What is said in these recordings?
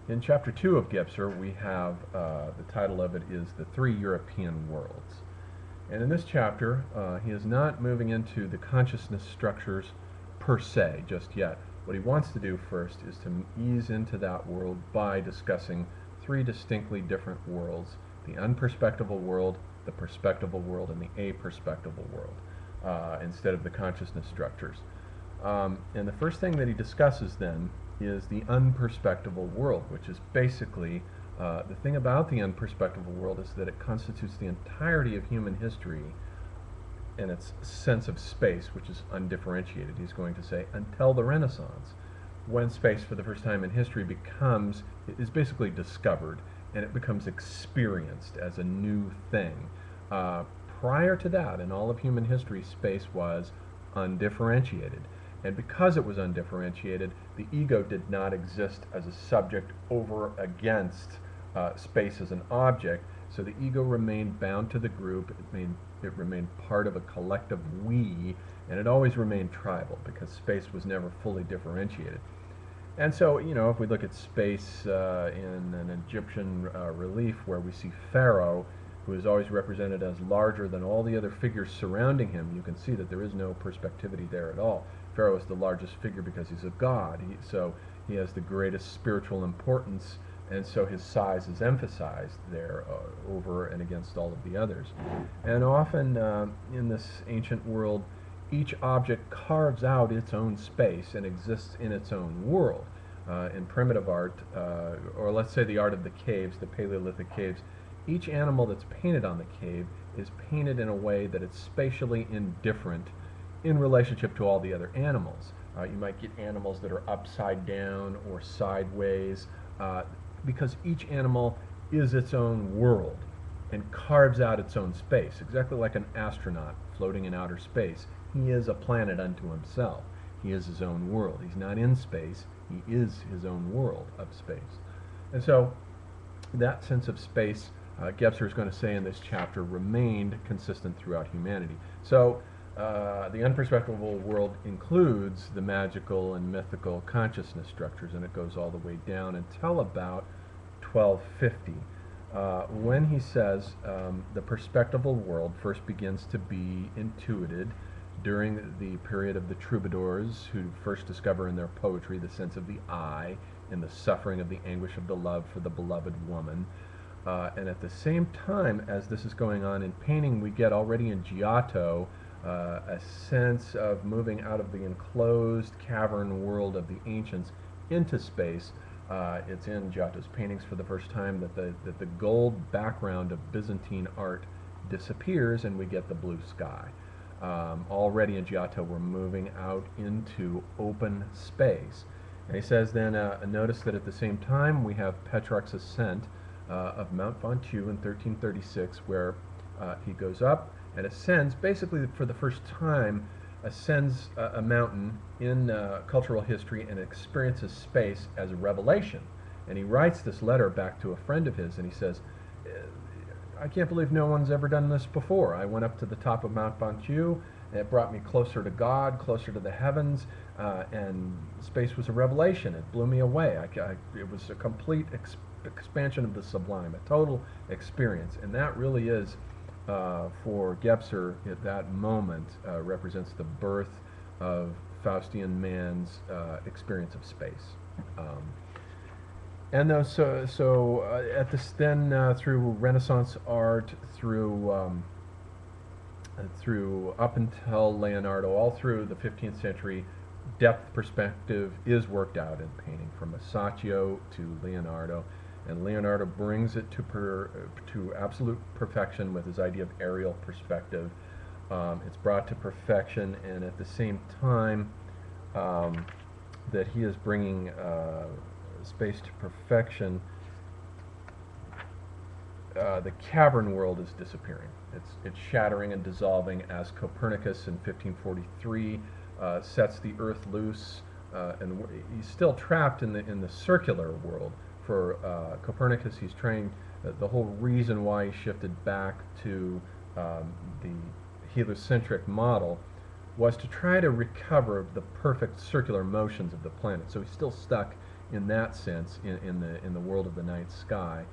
In chapter 2 of Gebser, we have the title of it is The Three European Worlds. And in this chapter, he is not moving into the consciousness structures per se just yet. What he wants to do first is to ease into that world by discussing three distinctly different worlds: the unperspectival world, the perspectival world, and the aperspectival world, instead of the consciousness structures. And the first thing that he discusses then is the unperspectival world, which is basically the thing about the unperspectival world is that it constitutes the entirety of human history in its sense of space, which is undifferentiated. He's going to say until the Renaissance, when space for the first time in history is basically discovered, and it becomes experienced as a new thing. Prior to that, in all of human history, space was undifferentiated. And because it was undifferentiated, the ego did not exist as a subject over against space as an object. So the ego remained bound to the group. It remained part of a collective we, and it always remained tribal because space was never fully differentiated. And so, if we look at space in an Egyptian relief where we see Pharaoh, who is always represented as larger than all the other figures surrounding him, you can see that there is no perspectivity there at all. Pharaoh is the largest figure because he's a god, so he has the greatest spiritual importance, and so his size is emphasized there over and against all of the others. And often in this ancient world, each object carves out its own space and exists in its own world. In primitive art, or let's say the art of the caves, the Paleolithic caves, each animal that's painted on the cave is painted in a way that it's spatially indifferent in relationship to all the other animals. You might get animals that are upside down or sideways, because each animal is its own world and carves out its own space, exactly like an astronaut floating in outer space. He is a planet unto himself. He is his own world. He's not in space. He is his own world of space. And so that sense of space, Gebser is going to say in this chapter, remained consistent throughout humanity. So the unperspectival world includes the magical and mythical consciousness structures, and it goes all the way down until about 1250, when he says the perspectival world first begins to be intuited during the period of the troubadours, who first discover in their poetry the sense of the I and the suffering of the anguish of the love for the beloved woman. And at the same time as this is going on in painting, we get already in Giotto a sense of moving out of the enclosed cavern world of the ancients into space. It's in Giotto's paintings for the first time that the gold background of Byzantine art disappears and we get the blue sky. Already in Giotto we're moving out into open space. And he says then, notice that at the same time we have Petrarch's ascent of Mount Ventoux in 1336, where he goes up and ascends, basically for the first time, ascends a mountain in cultural history and experiences space as a revelation. And he writes this letter back to a friend of his, and he says, I can't believe no one's ever done this before. I went up to the top of Mount Ventoux, and it brought me closer to God, closer to the heavens, and space was a revelation. It blew me away. It was a complete expansion of the sublime, a total experience. And that really is, for Gebser, at that moment, represents the birth of Faustian man's experience of space. And those, at this then through Renaissance art, through up until Leonardo, all through the 15th century, depth perspective is worked out in painting, from Masaccio to Leonardo, and Leonardo brings it to absolute perfection with his idea of aerial perspective. It's brought to perfection, and at the same time that he is bringing space to perfection, the cavern world is disappearing. It's shattering and dissolving as Copernicus in 1543 sets the Earth loose, and he's still trapped in the circular world. For Copernicus, he's trying, the whole reason why he shifted back to the heliocentric model was to try to recover the perfect circular motions of the planet. So he's still stuck in that sense in the world of the night sky.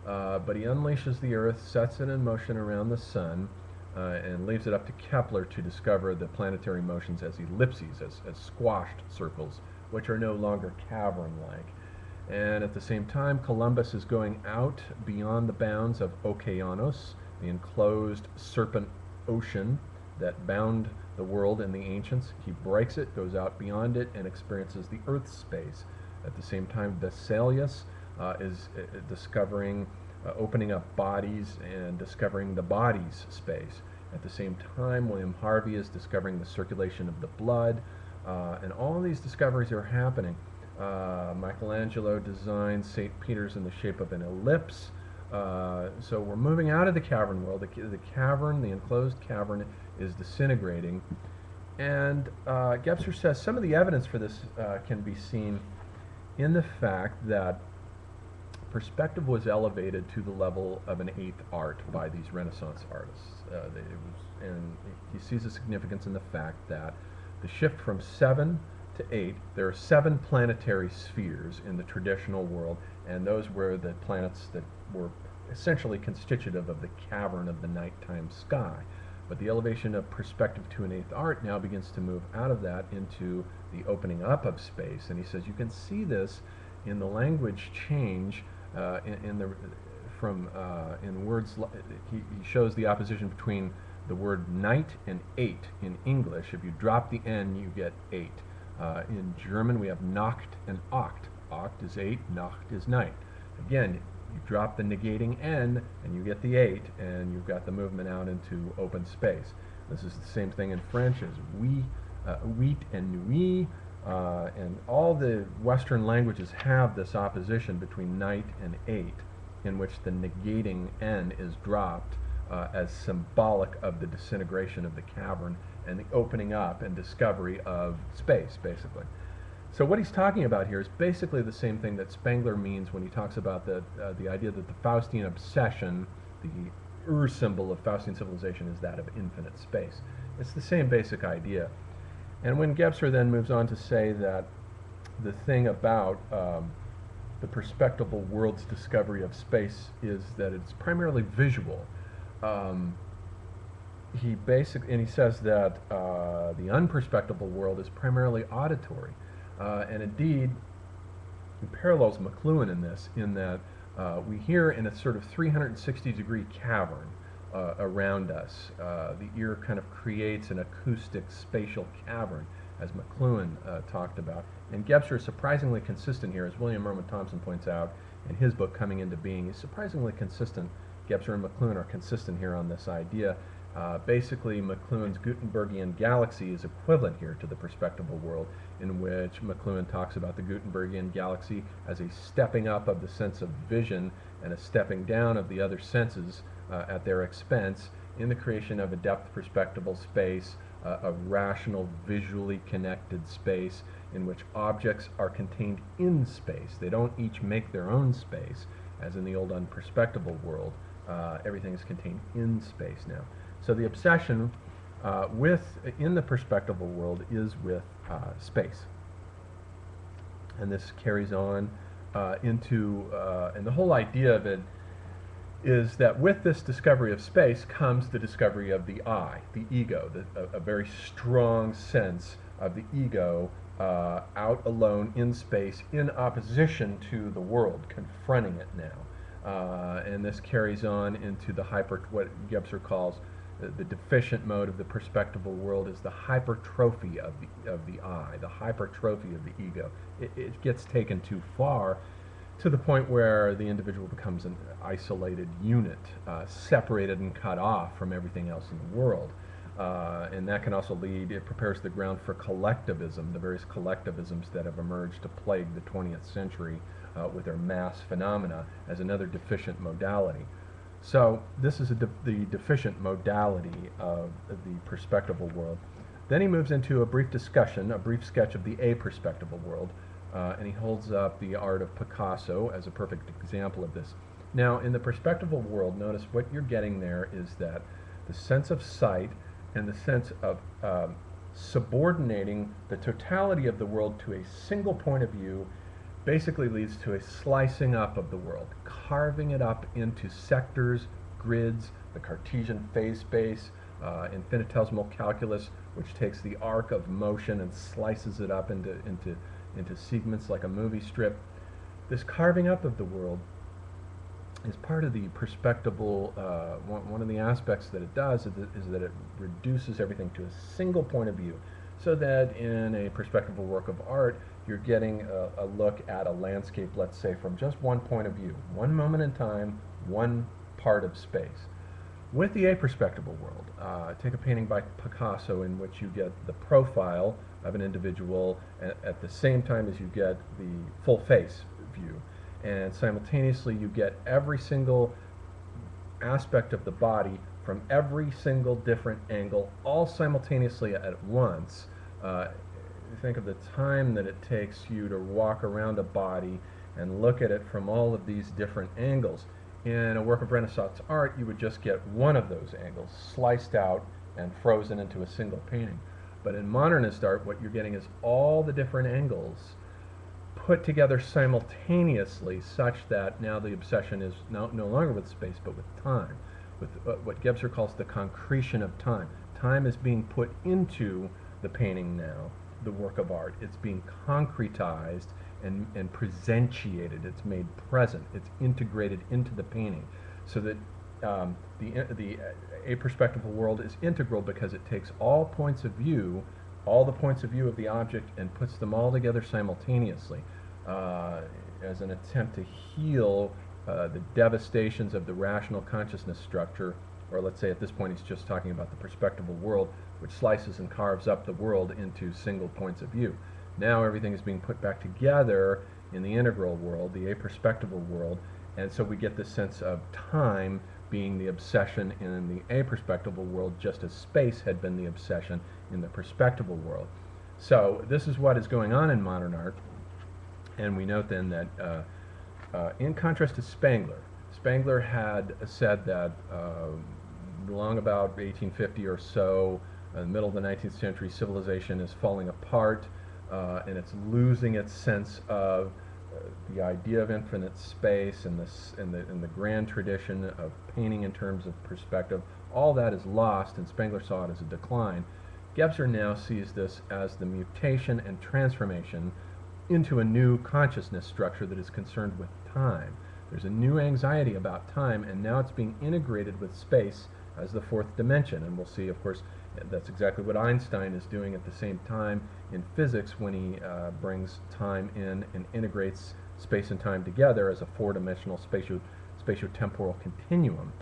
But he unleashes the Earth, sets it in motion around the sun, and leaves it up to Kepler to discover the planetary motions as ellipses, as squashed circles, which are no longer cavern-like. And at the same time, Columbus is going out beyond the bounds of Okeanos, the enclosed serpent ocean that bound the world in the ancients. He breaks it, goes out beyond it, and experiences the Earth's space. At the same time, Vesalius is discovering, opening up bodies and discovering the body's space. At the same time, William Harvey is discovering the circulation of the blood, and all of these discoveries are happening. Michelangelo designed St. Peter's in the shape of an ellipse. So we're moving out of the cavern world. The cavern, the enclosed cavern, is disintegrating. And Gebser says some of the evidence for this can be seen in the fact that perspective was elevated to the level of an eighth art by these Renaissance artists. And he sees the significance in the fact that the shift from 7 to 8, there are 7 planetary spheres in the traditional world, and those were the planets that were essentially constitutive of the cavern of the nighttime sky. But the elevation of perspective to an eighth art now begins to move out of that into the opening up of space. And he says you can see this in the language change in words. He shows the opposition between the word night and eight in English. If you drop the N, you get 8. In German, we have Nacht and Oct. Oct is 8, Nacht is night. Again, you drop the negating N, and you get the 8, and you've got the movement out into open space. This is the same thing in French as oui, huit and nuit, and all the Western languages have this opposition between night and 8, in which the negating N is dropped as symbolic of the disintegration of the cavern and the opening up and discovery of space, basically. So what he's talking about here is basically the same thing that Spengler means when he talks about the idea that the Faustian obsession, the symbol of Faustian civilization, is that of infinite space. It's the same basic idea. And when Gebser then moves on to say that the thing about the perspectival world's discovery of space is that it's primarily visual, he says that the unperspectival world is primarily auditory. And indeed, he parallels McLuhan in this, in that we hear in a sort of 360-degree cavern around us. The ear kind of creates an acoustic spatial cavern, as McLuhan talked about. And Gebser is surprisingly consistent here, as William Merwin Thompson points out in his book Coming Into Being. He's surprisingly consistent. Gebser and McLuhan are consistent here on this idea. Basically, McLuhan's Gutenbergian galaxy is equivalent here to the perspectival world, in which McLuhan talks about the Gutenbergian galaxy as a stepping up of the sense of vision and a stepping down of the other senses at their expense in the creation of a depth perspectival space, a rational, visually connected space in which objects are contained in space. They don't each make their own space, as in the old unperspectival world. Everything is contained in space now. So the obsession in the perspectival world is with space. And this carries on into, and the whole idea of it is that with this discovery of space comes the discovery of the I, the ego, a very strong sense of the ego out alone in space in opposition to the world, confronting it now. And this carries on into the what Gebser calls the deficient mode of the perspectival world is the hypertrophy of the I, the hypertrophy of the ego. It gets taken too far to the point where the individual becomes an isolated unit, separated and cut off from everything else in the world. And that can also it prepares the ground for collectivism, the various collectivisms that have emerged to plague the 20th century with their mass phenomena as another deficient modality. So this is the deficient modality of the perspectival world. Then he moves into a brief discussion, a brief sketch of the aperspectival world, and he holds up the art of Picasso as a perfect example of this. Now, in the perspectival world, notice what you're getting there is that the sense of sight and the sense of subordinating the totality of the world to a single point of view basically leads to a slicing up of the world, carving it up into sectors, grids, the Cartesian phase space, infinitesimal calculus, which takes the arc of motion and slices it up into segments like a movie strip. This carving up of the world is part of the perspectival, one of the aspects that it does is that it reduces everything to a single point of view, so that in a perspectival work of art, you're getting a look at a landscape, let's say, from just one point of view, one moment in time, one part of space. With the aperspectival world, take a painting by Picasso in which you get the profile of an individual at the same time as you get the full face view. And simultaneously you get every single aspect of the body from every single different angle, all simultaneously at once. Think of the time that it takes you to walk around a body and look at it from all of these different angles. In a work of Renaissance art, you would just get one of those angles sliced out and frozen into a single painting. But in modernist art, what you're getting is all the different angles put together simultaneously, such that now the obsession is no longer with space but with time, with what Gebser calls the concretion of time. Time is being put into the painting now, the work of art. It's being concretized and presentiated. It's made present. It's integrated into the painting, so that the aperspectival world is integral because it takes all points of view, all the points of view of the object, and puts them all together simultaneously as an attempt to heal the devastations of the rational consciousness structure, or let's say at this point he's just talking about the perspectival world, which slices and carves up the world into single points of view. Now everything is being put back together in the integral world, the aperspectival world, and so we get this sense of time being the obsession in the aperspectival world, just as space had been the obsession in the perspectival world. So this is what is going on in modern art, and we note then that in contrast to Spengler had said that long about 1850 or so, in the middle of the 19th century, civilization is falling apart, and it's losing its sense of the idea of infinite space and the grand tradition of painting in terms of perspective. All that is lost, and Spengler saw it as a decline. Gebser now sees this as the mutation and transformation into a new consciousness structure that is concerned with time. There's a new anxiety about time, and now it's being integrated with space as the fourth dimension. And we'll see, of course, that's exactly what Einstein is doing at the same time in physics when he brings time in and integrates space and time together as a four-dimensional spatio-temporal continuum,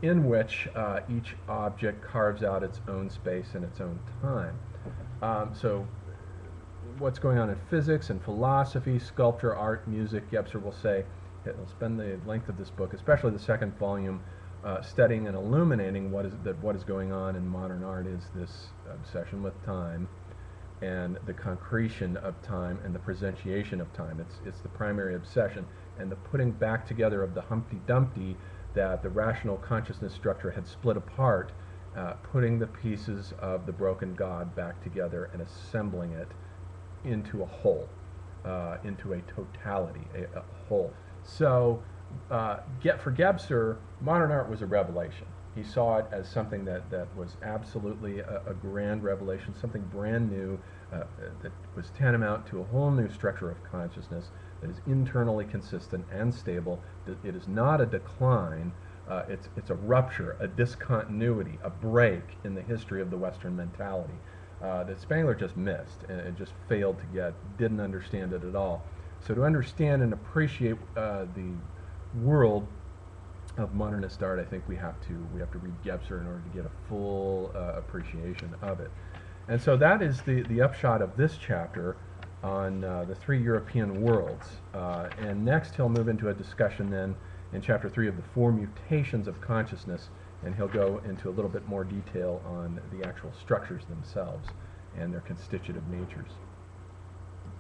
in which each object carves out its own space and its own time. So what's going on in physics and philosophy, sculpture, art, music, Gebser will say, he'll spend the length of this book, especially the second volume, studying and illuminating what is going on in modern art is this obsession with time and the concretion of time and the presentiation of time. It's the primary obsession, and the putting back together of the Humpty Dumpty that the rational consciousness structure had split apart, putting the pieces of the broken God back together and assembling it into a whole, into a totality, a whole. So for Gebser, modern art was a revelation. He saw it as something that was absolutely a grand revelation, something brand new, that was tantamount to a whole new structure of consciousness that is internally consistent and stable. It is not a decline, it's a rupture, a discontinuity, a break in the history of the Western mentality that Spengler just missed and just failed to get, didn't understand it at all. So to understand and appreciate the world of modernist art, I think we have to read Gebser in order to get a full appreciation of it. And so that is the upshot of this chapter on the three European worlds. And next he'll move into a discussion then in chapter 3 of the four mutations of consciousness, and he'll go into a little bit more detail on the actual structures themselves and their constitutive natures.